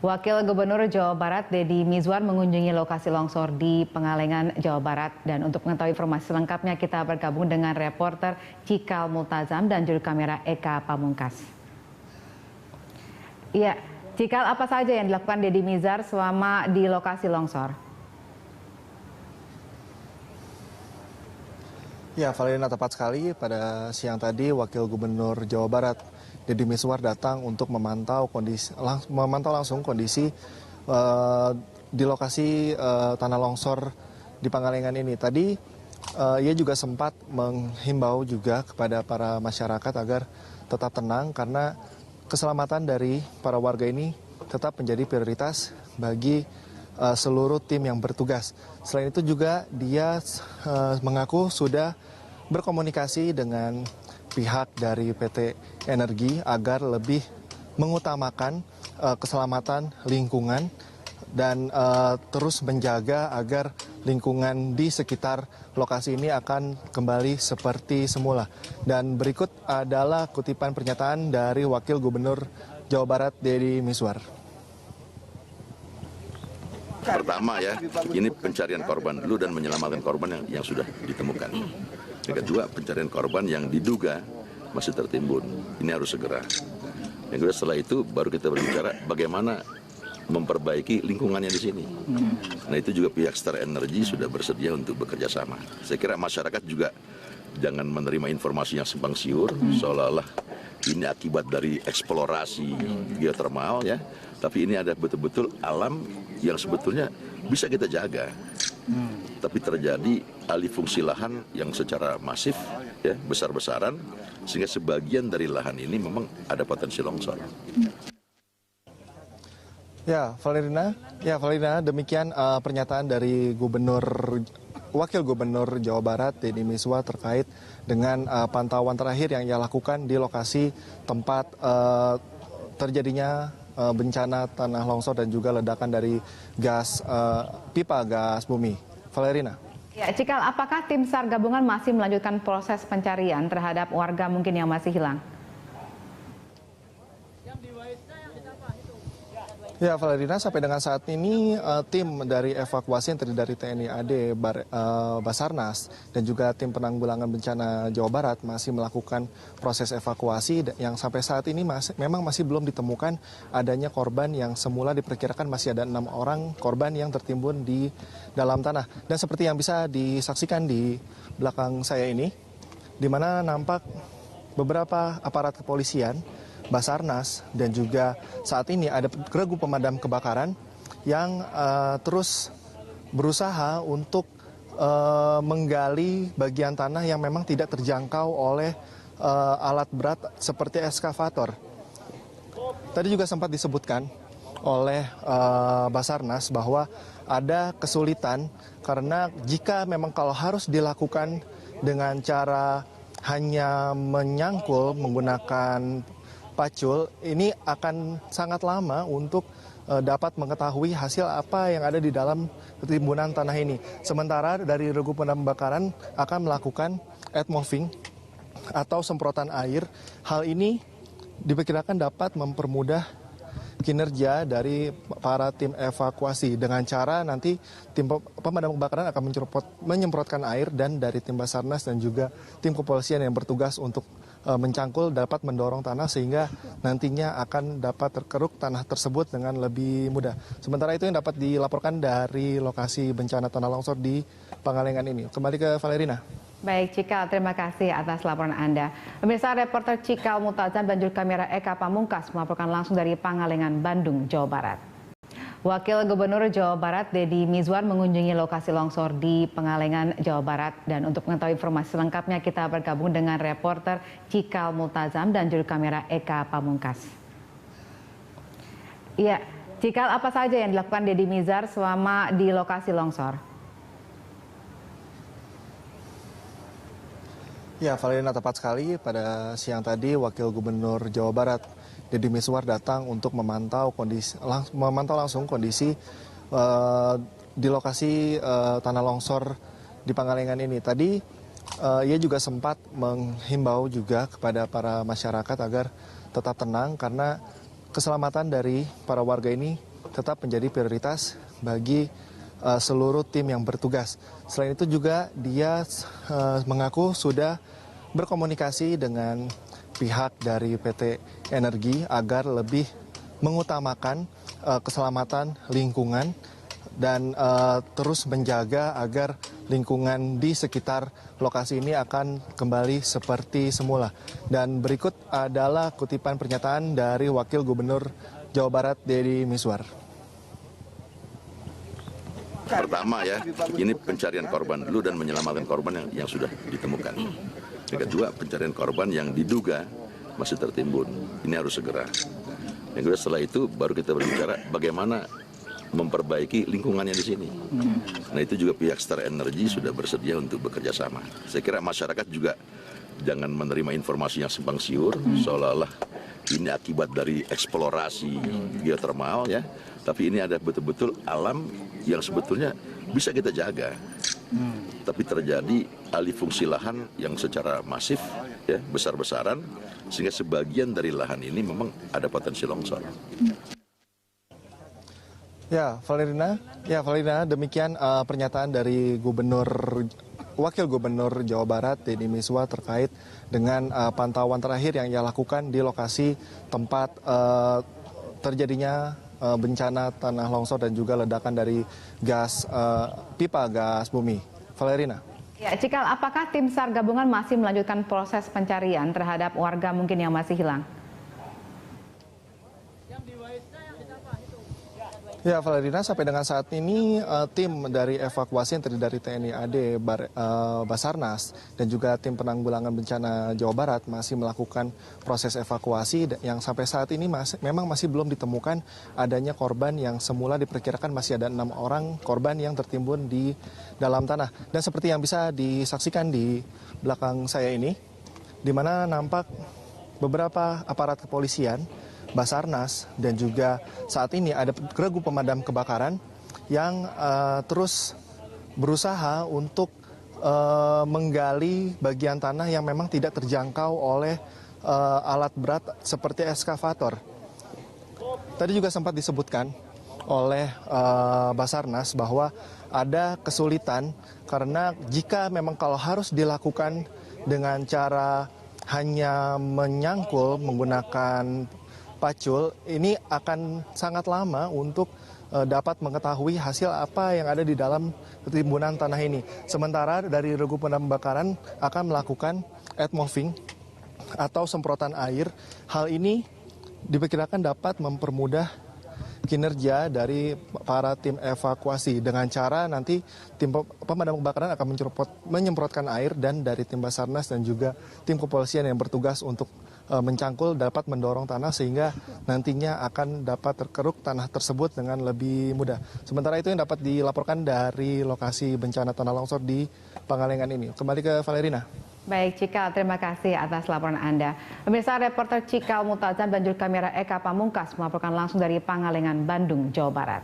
Wakil Gubernur Jawa Barat Deddy Mizwar mengunjungi lokasi longsor di Pengalengan, Jawa Barat. Dan untuk mengetahui informasi selengkapnya kita bergabung dengan reporter Cikal Multazam dan juru kamera Eka Pamungkas. Iya, Cikal, apa saja yang dilakukan Deddy Mizwar selama di lokasi longsor? Ya, Valeriana, tepat sekali pada siang tadi Wakil Gubernur Jawa Barat Deddy Mizwar datang untuk memantau langsung kondisi di lokasi tanah longsor di Pangalengan ini. Tadi ia juga sempat menghimbau juga kepada para masyarakat agar tetap tenang karena keselamatan dari para warga ini tetap menjadi prioritas bagi seluruh tim yang bertugas. Selain itu juga dia mengaku sudah berkomunikasi dengan pihak dari PT Energi agar lebih mengutamakan keselamatan lingkungan dan terus menjaga agar lingkungan di sekitar lokasi ini akan kembali seperti semula. Dan berikut adalah kutipan pernyataan dari Wakil Gubernur Jawa Barat Deddy Mizwar. Pertama ya, ini pencarian korban dulu dan menyelamatkan korban yang sudah ditemukan. Yang kedua, pencarian korban yang diduga masih tertimbun. Ini harus segera. Yang kedua, setelah itu baru kita berbicara bagaimana memperbaiki lingkungannya di sini. Nah, itu juga pihak Star Energy sudah bersedia untuk bekerja sama. Saya kira masyarakat juga jangan menerima informasi yang simpang siur, seolah-olah ini akibat dari eksplorasi geotermal ya. Tapi ini ada betul-betul alam yang sebetulnya bisa kita jaga. Tapi terjadi alih fungsi lahan yang secara masif, ya, besar-besaran, sehingga sebagian dari lahan ini memang ada potensi longsor. Ya, Valeriana, demikian pernyataan dari Wakil Gubernur Jawa Barat Deddy Mizwar terkait dengan pantauan terakhir yang ia lakukan di lokasi tempat terjadinya bencana tanah longsor dan juga ledakan dari pipa gas bumi. Valeriana. Ya, Cikal, apakah tim SAR gabungan masih melanjutkan proses pencarian terhadap warga mungkin yang masih hilang? Ya, Valeriana, sampai dengan saat ini tim dari evakuasi yang terdiri dari TNI AD, Basarnas, dan juga tim penanggulangan bencana Jawa Barat masih melakukan proses evakuasi yang sampai saat ini memang masih belum ditemukan adanya korban yang semula diperkirakan masih ada 6 orang korban yang tertimbun di dalam tanah. Dan seperti yang bisa disaksikan di belakang saya ini, di mana nampak beberapa aparat kepolisian, Basarnas, dan juga saat ini ada regu pemadam kebakaran yang terus berusaha untuk menggali bagian tanah yang memang tidak terjangkau oleh alat berat seperti eskavator. Tadi juga sempat disebutkan oleh Basarnas bahwa ada kesulitan karena jika memang kalau harus dilakukan dengan cara hanya menyangkul menggunakan pacul, ini akan sangat lama untuk dapat mengetahui hasil apa yang ada di dalam timbunan tanah ini. Sementara dari regu pemadam kebakaran akan melakukan earth moving atau semprotan air. Hal ini diperkirakan dapat mempermudah kinerja dari para tim evakuasi dengan cara nanti tim pemadam kebakaran akan menyemprotkan air, dan dari tim Basarnas dan juga tim kepolisian yang bertugas untuk mencangkul dapat mendorong tanah sehingga nantinya akan dapat terkeruk tanah tersebut dengan lebih mudah. Sementara itu yang dapat dilaporkan dari lokasi bencana tanah longsor di Pangalengan ini. Kembali ke Valeriana. Baik, Cikal, terima kasih atas laporan Anda. Pemirsa, reporter Cikal Multazam dan juru kamera Eka Pamungkas melaporkan langsung dari Pangalengan, Bandung, Jawa Barat. Wakil Gubernur Jawa Barat Deddy Mizwar mengunjungi lokasi longsor di Pengalengan, Jawa Barat. Dan untuk mengetahui informasi selengkapnya kita bergabung dengan reporter Cikal Multazam dan juru kamera Eka Pamungkas. Iya, Cikal, apa saja yang dilakukan Deddy Mizwar selama di lokasi longsor? Ya, Valeriana, tepat sekali pada siang tadi Wakil Gubernur Jawa Barat Deddy Mizwar datang untuk memantau langsung kondisi di lokasi tanah longsor di Pangalengan ini. Tadi ia juga sempat menghimbau juga kepada para masyarakat agar tetap tenang karena keselamatan dari para warga ini tetap menjadi prioritas bagi seluruh tim yang bertugas. Selain itu juga dia mengaku sudah berkomunikasi dengan pihak dari PT Energi agar lebih mengutamakan keselamatan lingkungan dan terus menjaga agar lingkungan di sekitar lokasi ini akan kembali seperti semula. Dan berikut adalah kutipan pernyataan dari Wakil Gubernur Jawa Barat Deddy Mizwar. Pertama ya, ini pencarian korban dulu dan menyelamatkan korban yang sudah ditemukan. Yang kedua, pencarian korban yang diduga masih tertimbun. Ini harus segera. Yang kedua, setelah itu baru kita berbicara bagaimana memperbaiki lingkungannya di sini. Nah, itu juga pihak Star Energy sudah bersedia untuk bekerja sama. Saya kira masyarakat juga jangan menerima informasi yang simpang siur, seolah-olah ini akibat dari eksplorasi geotermal ya. Tapi ini ada betul-betul alam yang sebetulnya bisa kita jaga. Tapi terjadi alih fungsi lahan yang secara masif, ya, besar-besaran, sehingga sebagian dari lahan ini memang ada potensi longsor. Ya, Valerina, demikian pernyataan dari Wakil Gubernur Jawa Barat Deddy Mizwar terkait dengan pantauan terakhir yang ia lakukan di lokasi tempat terjadinya bencana tanah longsor dan juga ledakan dari pipa gas bumi. Valerina. Ya, Cikal, apakah tim SAR gabungan masih melanjutkan proses pencarian terhadap warga mungkin yang masih hilang? Ya, Valerina, sampai dengan saat ini tim dari evakuasi yang terdiri dari TNI AD, Basarnas, dan juga tim penanggulangan bencana Jawa Barat masih melakukan proses evakuasi yang sampai saat ini memang masih belum ditemukan adanya korban yang semula diperkirakan masih ada 6 orang korban yang tertimbun di dalam tanah. Dan seperti yang bisa disaksikan di belakang saya ini, di mana nampak beberapa aparat kepolisian, Basarnas, dan juga saat ini ada regu pemadam kebakaran yang terus berusaha untuk menggali bagian tanah yang memang tidak terjangkau oleh alat berat seperti eskavator. Tadi juga sempat disebutkan oleh Basarnas bahwa ada kesulitan karena jika memang kalau harus dilakukan dengan cara hanya menyangkul menggunakan pacul, ini akan sangat lama untuk dapat mengetahui hasil apa yang ada di dalam timbunan tanah ini. Sementara dari regu pemadam kebakaran akan melakukan earth moving atau semprotan air. Hal ini diperkirakan dapat mempermudah kinerja dari para tim evakuasi dengan cara nanti tim pemadam kebakaran akan menyemprotkan air, dan dari tim Basarnas dan juga tim kepolisian yang bertugas untuk mencangkul dapat mendorong tanah sehingga nantinya akan dapat terkeruk tanah tersebut dengan lebih mudah. Sementara itu yang dapat dilaporkan dari lokasi bencana tanah longsor di Pangalengan ini. Kembali ke Valerina. Baik, Cikal, terima kasih atas laporan Anda. Pemirsa, reporter Cikal Mutazam dan juru kamera Eka Pamungkas melaporkan langsung dari Pangalengan, Bandung, Jawa Barat.